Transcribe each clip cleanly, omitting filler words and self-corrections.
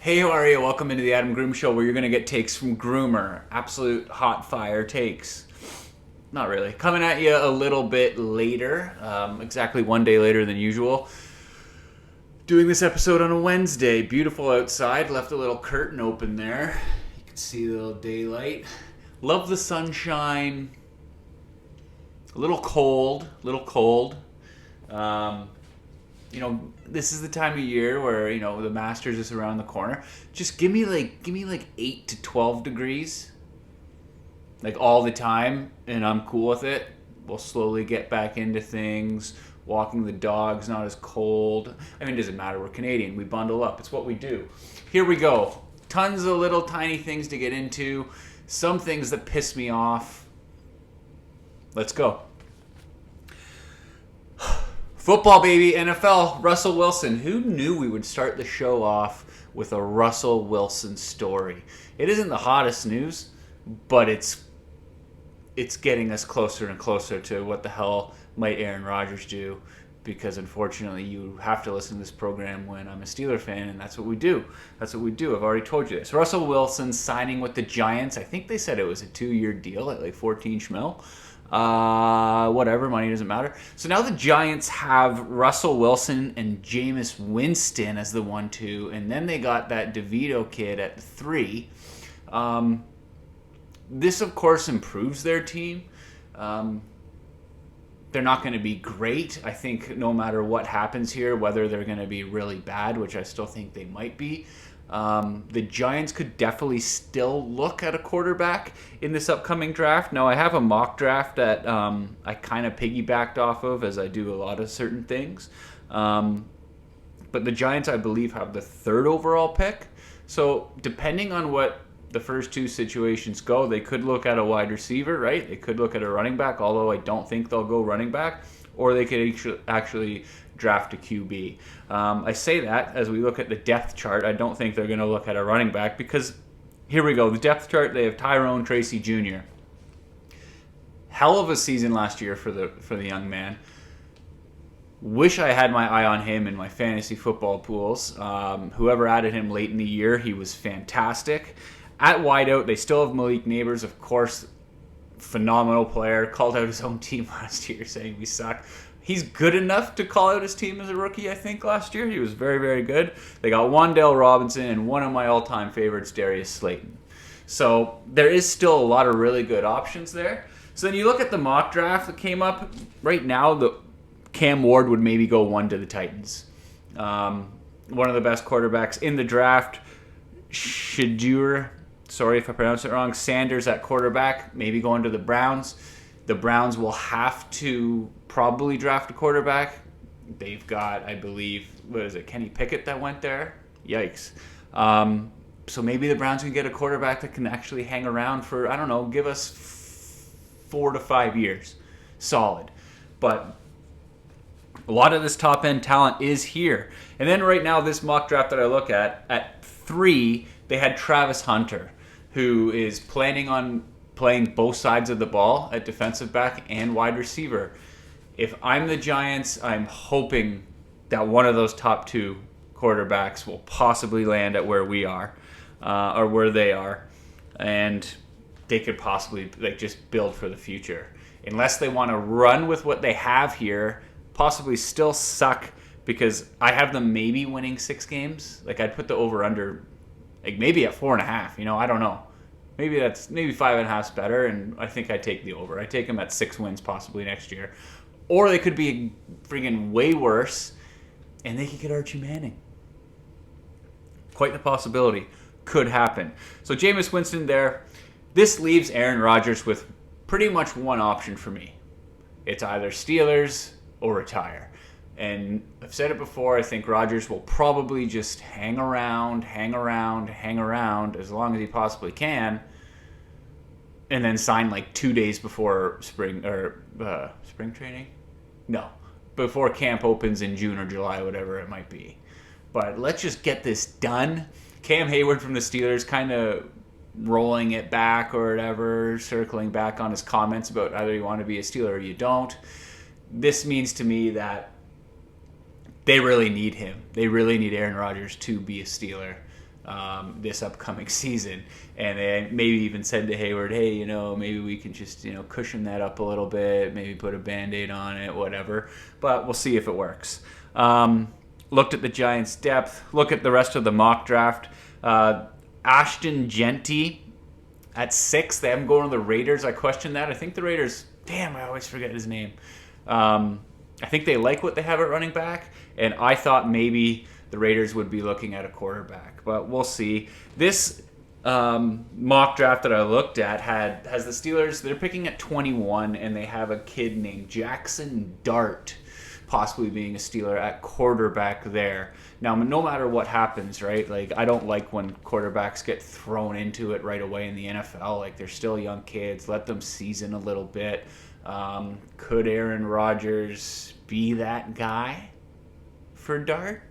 Hey, how are you? Welcome into the Adam Groom Show, where you're going to get takes from Groomer. Absolute hot fire takes. Not really. Coming at you a little bit later, exactly one day later than usual. Doing this episode on a Wednesday. Beautiful outside. Left a little curtain open there. You can see the little daylight. Love the sunshine. A little cold. This is the time of year where, the Masters is around the corner. Just give me like 8 to 12 degrees. Like all the time, and I'm cool with it. We'll slowly get back into things. Walking the dog's not as cold. I mean, it doesn't matter. We're Canadian. We bundle up. It's what we do. Here we go. Tons of little tiny things to get into. Some things that piss me off. Let's go. Football, baby, NFL, Russell Wilson. Who knew we would start the show off with a Russell Wilson story? It isn't the hottest news, but it's getting us closer and closer to what the hell might Aaron Rodgers do, because unfortunately you have to listen to this program when I'm a Steeler fan, and that's what we do. I've already told you this. Russell Wilson signing with the Giants. I think they said it was a 2-year deal at like 14 schmil. Whatever, money doesn't matter. So now the Giants have Russell Wilson and Jameis Winston as the 1-2, and then they got that DeVito kid at the 3. This, of course, improves their team. They're not going to be great. I think no matter what happens here, whether they're going to be really bad, which I still think they might be, the Giants could definitely still look at a quarterback in this upcoming draft. Now, I have a mock draft that I kind of piggybacked off of, as I do a lot of certain things. But the Giants, I believe, have the 3rd overall pick. So depending on what the first two situations go, they could look at a wide receiver, right? They could look at a running back, although I don't think they'll go running back. Or they could actually draft a QB. I say that as we look at the depth chart. I don't think they're going to look at a running back, because here we go. The depth chart, they have Tyrone Tracy Jr. Hell of a season last year for the young man. Wish I had my eye on him in my fantasy football pools. Whoever added him late in the year, he was fantastic. At wideout, they still have Malik Neighbors, of course. Phenomenal player. Called out his own team last year saying we suck. He's good enough to call out his team as a rookie, I think, last year. He was very, very good. They got Wan'Dale Robinson and one of my all-time favorites, Darius Slayton. So there is still a lot of really good options there. So then you look at the mock draft that came up. Right now, the Cam Ward would maybe go 1 to the Titans. One of the best quarterbacks in the draft. Shadur, sorry if I pronounced it wrong, Sanders at quarterback, maybe going to the Browns. The Browns will have to probably draft a quarterback. They've got, I believe, Kenny Pickett that went there? Yikes. So maybe the Browns can get a quarterback that can actually hang around for, I don't know, give us 4 to 5 years. Solid. But a lot of this top-end talent is here. And then right now, this mock draft that I look at 3, they had Travis Hunter, who is planning on playing both sides of the ball at defensive back and wide receiver. If I'm the Giants, I'm hoping that one of those top 2 quarterbacks will possibly land at where we are, or where they are, and they could possibly just build for the future. Unless they want to run with what they have here, possibly still suck, because I have them maybe winning 6 games. I'd put the over-under maybe at 4.5. I don't know. Maybe 5.5 is better, and I think I take the over. I take them at 6 wins possibly next year. Or they could be freaking way worse, and they could get Archie Manning. Quite the possibility. Could happen. So Jameis Winston there. This leaves Aaron Rodgers with pretty much one option for me. It's either Steelers or retire. And I've said it before, I think Rodgers will probably just hang around as long as he possibly can, and then sign 2 days before spring training? No. Before camp opens in June or July, whatever it might be. But let's just get this done. Cam Hayward from the Steelers kind of rolling it back or whatever, circling back on his comments about either you want to be a Steeler or you don't. This means to me that they really need him. They really need Aaron Rodgers to be a Steeler. this upcoming season. And they maybe even said to Hayward, hey, maybe we can just, cushion that up a little bit, maybe put a Band-Aid on it, whatever. But we'll see if it works. Looked at the Giants' depth. Look at the rest of the mock draft. Ashton Genty at 6. They have him going to the Raiders. I question that. I think the Raiders, I always forget his name. I think they like what they have at running back, and I thought maybe the Raiders would be looking at a quarterback, but we'll see. This mock draft that I looked at has the Steelers, they're picking at 21, and they have a kid named Jackson Dart possibly being a Steeler at quarterback there. Now, no matter what happens, right? Like, I don't like when quarterbacks get thrown into it right away in the NFL. Like, they're still young kids. Let them season a little bit. Could Aaron Rodgers be that guy for Dart?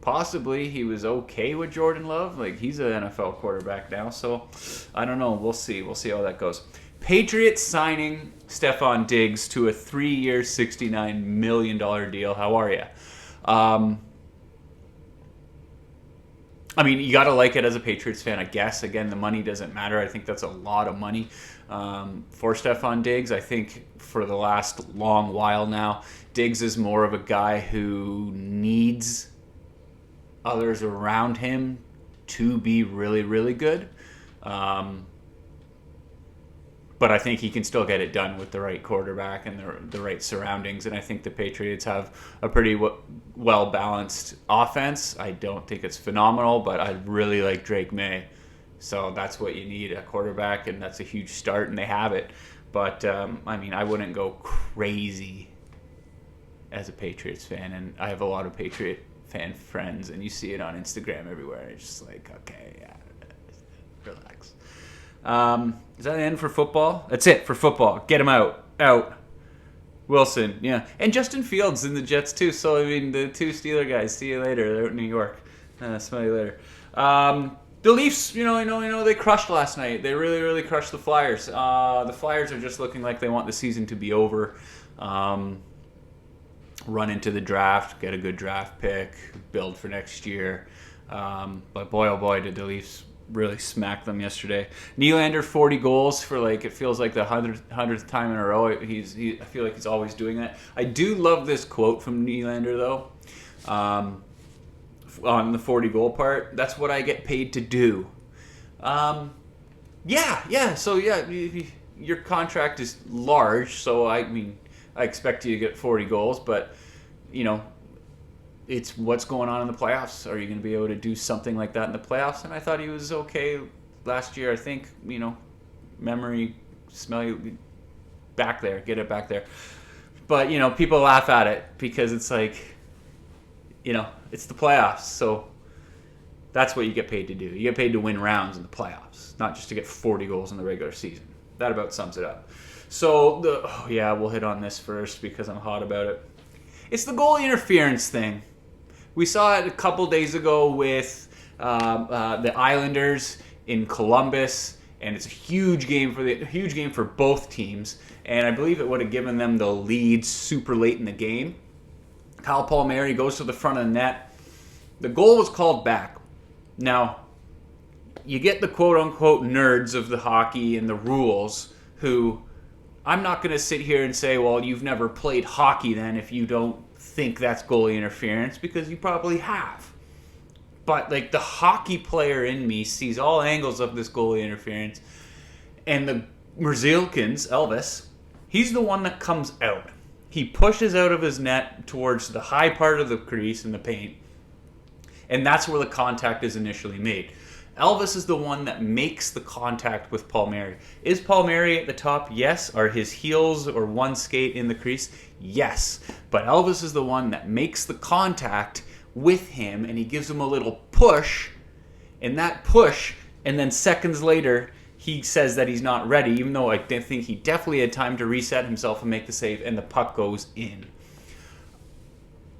Possibly. He was okay with Jordan Love. Like, he's an NFL quarterback now, so I don't know. We'll see. We'll see how that goes. Patriots signing Stephon Diggs to a 3-year, $69 million deal. How are you? I mean, you got to like it as a Patriots fan, I guess. Again, the money doesn't matter. I think that's a lot of money for Stephon Diggs. I think for the last long while now, Diggs is more of a guy who needs others around him to be really, really good. But I think he can still get it done with the right quarterback and the right surroundings. And I think the Patriots have a pretty well-balanced offense. I don't think it's phenomenal, but I really like Drake May. So that's what you need, a quarterback, and that's a huge start, and they have it. But, I wouldn't go crazy as a Patriots fan. And I have a lot of Patriot fan friends, and you see it on Instagram everywhere. It's just like, okay, yeah, relax. Is that the end for football? That's it for football. Get him out. Wilson, yeah. And Justin Fields in the Jets too. So, the two Steeler guys, see you later. They're out in New York. Smell you later. The Leafs, I know they crushed last night. They really, really crushed the Flyers. The Flyers are just looking like they want the season to be over. Run into the draft, get a good draft pick, build for next year. But boy, oh boy, did the Leafs really smacked them yesterday. Nylander, 40 goals for it feels like the 100th time in a row. I feel like he's always doing that. I do love this quote from Nylander though, on the 40 goal part. That's what I get paid to do. Yeah. So your contract is large, so I expect you to get 40 goals, but it's what's going on in the playoffs. Are you going to be able to do something like that in the playoffs? And I thought he was okay last year. I think, memory, smell you back there, get it back there. But, people laugh at it because it's like, it's the playoffs. So that's what you get paid to do. You get paid to win rounds in the playoffs, not just to get 40 goals in the regular season. That about sums it up. So, we'll hit on this first because I'm hot about it. It's the goalie interference thing. We saw it a couple days ago with the Islanders in Columbus, and it's a huge game for both teams. And I believe it would have given them the lead super late in the game. Kyle Palmieri goes to the front of the net. The goal was called back. Now, you get the quote-unquote nerds of the hockey and the rules who, I'm not going to sit here and say, well, you've never played hockey then if you don't think that's goalie interference, because you probably have. But the hockey player in me sees all angles of this goalie interference, and the Merzlikins, Elvis, he's the one that comes out. He pushes out of his net towards the high part of the crease in the paint, and that's where the contact is initially made. Elvis is the one that makes the contact with Palmieri. Is Palmieri at the top? Yes. Are his heels or one skate in the crease? Yes. But Elvis is the one that makes the contact with him, and he gives him a little push, and that push, and then seconds later, he says that he's not ready, even though I think he definitely had time to reset himself and make the save, and the puck goes in.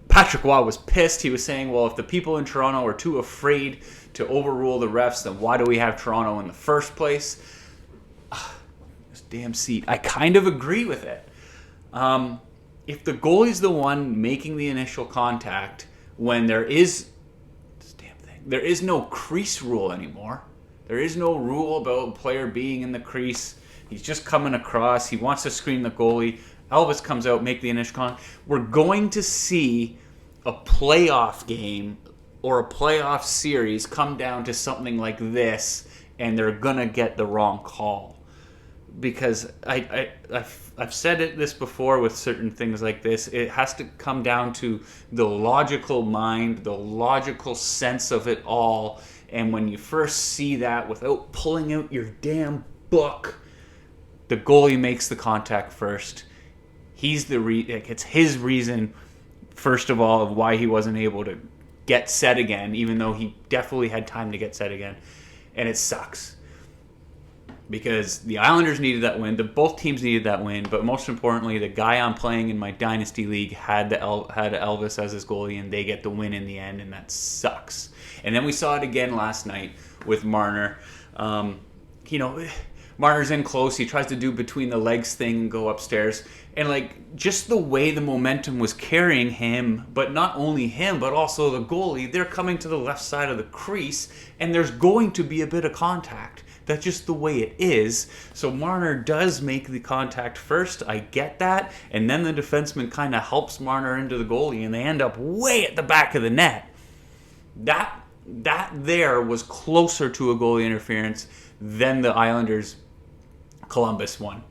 Patrick Waugh was pissed. He was saying, well, if the people in Toronto are too afraid to overrule the refs, then why do we have Toronto in the first place? This damn seat. I kind of agree with it. If the goalie's the one making the initial contact when there is there is no crease rule anymore. There is no rule about a player being in the crease. He's just coming across. He wants to screen the goalie. Elvis comes out, make the initial contact. We're going to see a playoff game or a playoff series come down to something like this, and they're going to get the wrong call. Because I've said this before with certain things like this. It has to come down to the logical mind, the logical sense of it all. And when you first see that, without pulling out your damn book, the goalie makes the contact first. It's his reason, first of all, of why he wasn't able to get set again, even though he definitely had time to get set again. And it sucks. Because the Islanders needed that win. Both teams needed that win. But most importantly, the guy I'm playing in my Dynasty League had Elvis as his goalie, and they get the win in the end, and that sucks. And then we saw it again last night with Marner. Marner's in close. He tries to do between the legs thing and go upstairs. And, just the way the momentum was carrying him, but not only him, but also the goalie, they're coming to the left side of the crease, and there's going to be a bit of contact. That's just the way it is. So Marner does make the contact first. I get that. And then the defenseman kind of helps Marner into the goalie, and they end up way at the back of the net. That there was closer to a goalie interference than the Islanders Columbus won.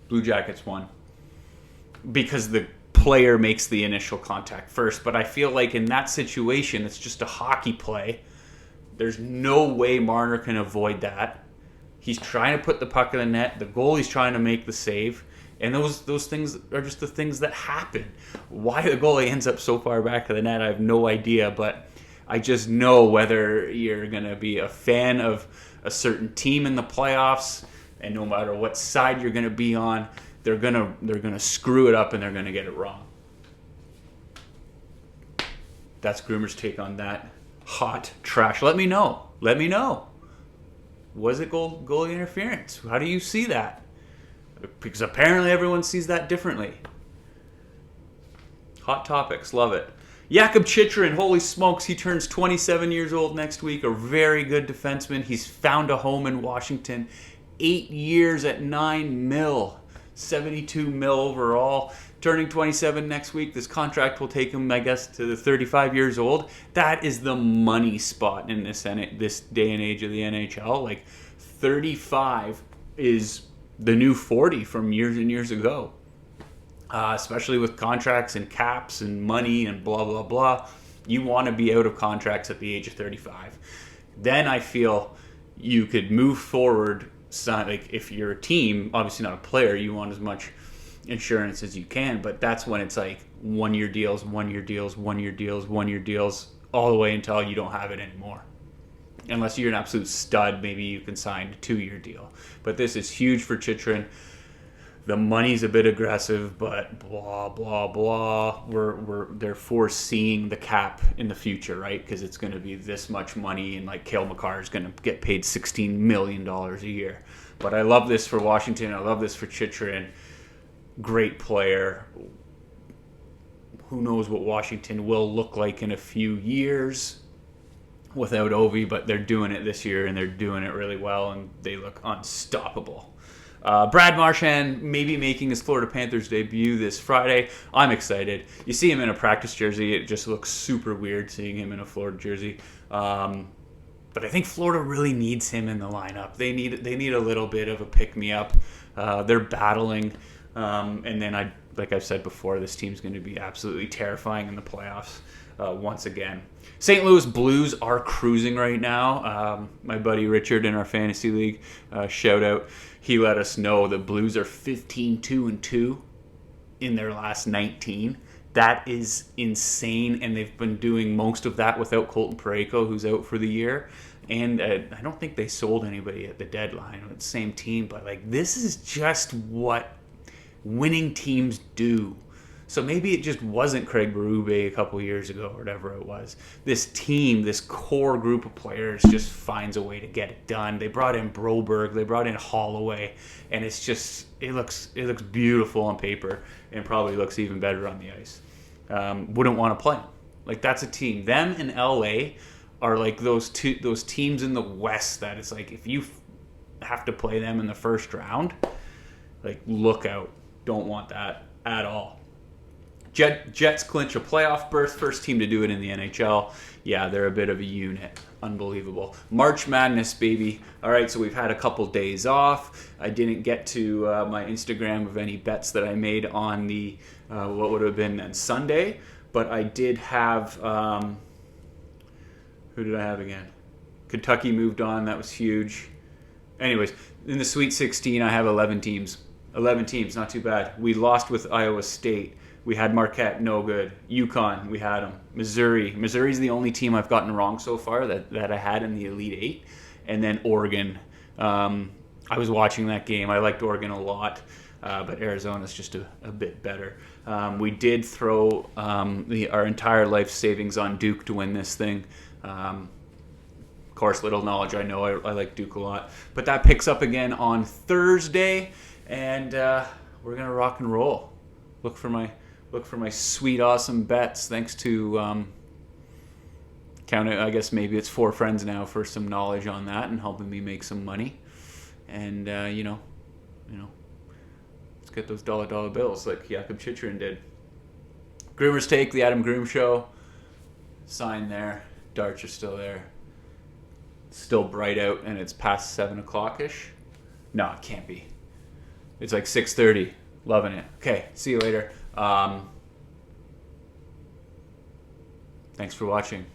Blue Jackets won. Because the player makes the initial contact first. But I feel like in that situation, it's just a hockey play. There's no way Marner can avoid that. He's trying to put the puck in the net. The goalie's trying to make the save. And those things are just the things that happen. Why the goalie ends up so far back of the net, I have no idea. But I just know whether you're going to be a fan of a certain team in the playoffs, and no matter what side you're going to be on, they're going to screw it up and they're going to get it wrong. That's Groomer's take on that hot trash. Let me know. Was it goalie interference? How do you see that? Because apparently everyone sees that differently. Hot topics, love it. Jakub Chychrun, holy smokes, he turns 27 years old next week. A very good defenseman. He's found a home in Washington. 8 years at $9 million, $72 million overall. Turning 27 next week. This contract will take him, I guess, to the 35 years old. That is the money spot in this day and age of the NHL. 35 is the new 40 from years and years ago. Especially with contracts and caps and money and blah, blah, blah. You want to be out of contracts at the age of 35. Then I feel you could move forward. If you're a team, obviously not a player, you want as much insurance as you can, but that's when it's 1 year deals, 1 year deals, 1 year deals, 1 year deals, all the way until you don't have it anymore. Unless you're an absolute stud, maybe you can sign a 2-year deal. But this is huge for Chychrun. The money's a bit aggressive, but blah, blah, blah. They're foreseeing the cap in the future, right? Because it's going to be this much money, and Cale Makar is going to get paid $16 million a year. But I love this for Washington. I love this for Chychrun. Great player. Who knows what Washington will look like in a few years without Ovi, but they're doing it this year, and they're doing it really well, and they look unstoppable. Brad Marchand maybe making his Florida Panthers debut this Friday. I'm excited. You see him in a practice jersey. It just looks super weird seeing him in a Florida jersey. But I think Florida really needs him in the lineup. They need a little bit of a pick-me-up. They're battling. And then, like I've said before, this team's going to be absolutely terrifying in the playoffs once again. St. Louis Blues are cruising right now. My buddy Richard in our fantasy league, shout out, he let us know the Blues are 15-2-2 in their last 19. That is insane, and they've been doing most of that without Colton Parayko, who's out for the year. And I don't think they sold anybody at the deadline with the same team, but this is just what winning teams do. So maybe it just wasn't Craig Berube a couple years ago or whatever it was. This team, this core group of players just finds a way to get it done. They brought in Broberg, they brought in Holloway, and it's just it looks beautiful on paper and probably looks even better on the ice. Wouldn't want to play them. That's a team. Them and LA are like those teams in the West that it's like if you have to play them in the first round, like look out. Don't want that at all. Jets clinch a playoff berth, first team to do it in the NHL. Yeah, they're a bit of a unit. Unbelievable. March Madness, baby. All right, so we've had a couple days off. I didn't get to my Instagram of any bets that I made on the what would have been on Sunday, but I did have who did I have again? Kentucky moved on. That was huge. Anyways, in the Sweet 16, I have 11 teams. 11 teams, not too bad. We lost with Iowa State. We had Marquette, no good. UConn, we had them. Missouri's the only team I've gotten wrong so far that I had in the Elite Eight. And then Oregon. I was watching that game. I liked Oregon a lot, but Arizona's just a bit better. We did throw our entire life savings on Duke to win this thing. Of course, little knowledge. I know I like Duke a lot. But that picks up again on Thursday, and we're going to rock and roll. Look for my sweet, awesome bets. Thanks to counting, I guess maybe it's 4 friends now for some knowledge on that and helping me make some money. And you know, let's get those dollar bills like Jakob Chychrun did. Groomer's Take, the Adam Groom Show. Sign there. Darts are still there. It's still bright out, and it's past 7 o'clock-ish. No, it can't be. It's like 6:30. Loving it. Okay, see you later. Thanks for watching.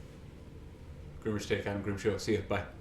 Groomer's Take, Adam Groom Show. See you. Bye.